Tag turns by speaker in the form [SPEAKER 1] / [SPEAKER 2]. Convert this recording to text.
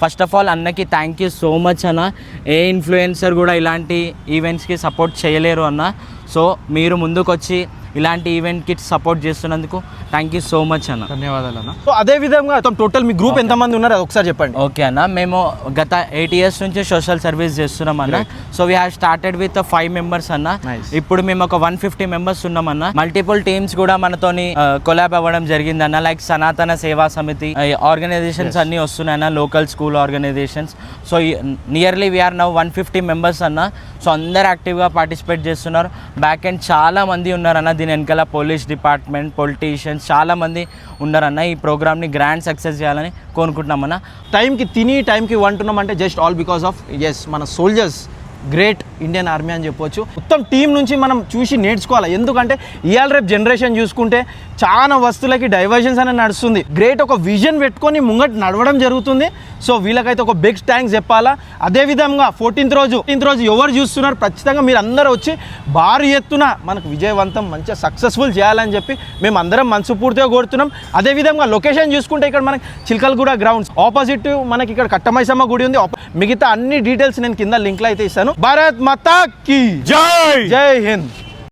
[SPEAKER 1] First of all అన్నకి thank you so much అన్న. ఏ influencer కూడా ఇలాంటి ఈవెంట్స్కి సపోర్ట్ చేయలేరు అన్న. సో మీరు ముందుకొచ్చి ఇలాంటి ఈవెంట్కి సపోర్ట్ చేస్తున్నందుకు థ్యాంక్ యూ సో మచ్ అన్న.
[SPEAKER 2] ధన్యవాదాలు అన్న. సో అదే విధంగా టోటల్ మీ గ్రూప్ ఎంతమంది ఉన్నారు అది ఒకసారి చెప్పండి.
[SPEAKER 1] ఓకే అన్న, మేము గత 8 years నుంచి సోషల్ సర్వీస్ చేస్తున్నాం అన్న. So we have started with 5 members అన్న. ఇప్పుడు మేము ఒక 150 members ఉన్నామన్న. మల్టిపుల్ టీమ్స్ కూడా మనతోని కొలాబ్ అవ్వడం జరిగిందన్న. లైక్ సనాతన సేవా సమితి ఆర్గనైజేషన్స్ అన్నీ వస్తున్నాయన్న, local school organizations. So nearly we are now 150 members అన్న. సో అందరు యాక్టివ్గా పార్టిసిపేట్ చేస్తున్నారు. బ్యాక్ ఎండ్ చాలా మంది ఉన్నారన్న. దీని వెనకాల పోలీస్ డిపార్ట్మెంట్, పొలిటీషియన్స్ చాలా మంది ఉన్నారన్న. ఈ ప్రోగ్రామ్ని గ్రాండ్ సక్సెస్ చేయాలని కోరుకుంటున్నామన్న.
[SPEAKER 2] టైంకి తిని టైంకి వంటున్నాం అంటే జస్ట్ ఆల్ బికాస్ ఆఫ్ మన సోల్జర్స్, గ్రేట్ ఇండియన్ ఆర్మీ అని చెప్పొచ్చు. మొత్తం టీం నుంచి మనం చూసి నేర్చుకోవాలి. ఎందుకంటే ఇవాళ రేపు జనరేషన్ చూసుకుంటే చాలా వస్తువులకి డైవర్షన్స్ అనేది నడుస్తుంది. గ్రేట్ ఒక విజన్ పెట్టుకొని ముంగట నడవడం జరుగుతుంది. సో వీళ్ళకైతే ఒక బిగ్ థ్యాంక్స్ చెప్పాలా. అదేవిధంగా 14th రోజు ఎవరు చూస్తున్నారు, ఖచ్చితంగా మీరు అందరూ వచ్చి భారీ ఎత్తున మనకు విజయవంతం మంచిగా సక్సెస్ఫుల్ చేయాలని చెప్పి మేము అందరం మనస్ఫూర్తిగా కోరుతున్నాం. అదేవిధంగా లొకేషన్ చూసుకుంటే ఇక్కడ మనకి చిలకలగూడ గ్రౌండ్స్ ఆపోజిట్ మనకి ఇక్కడ కట్టమైసమ్మ గుడి ఉంది. మిగతా అన్ని డీటెయిల్స్ నేను కింద లింక్లో అయితే ఇస్తాను. భారత్ మాతా కీ జై, జై హింద్.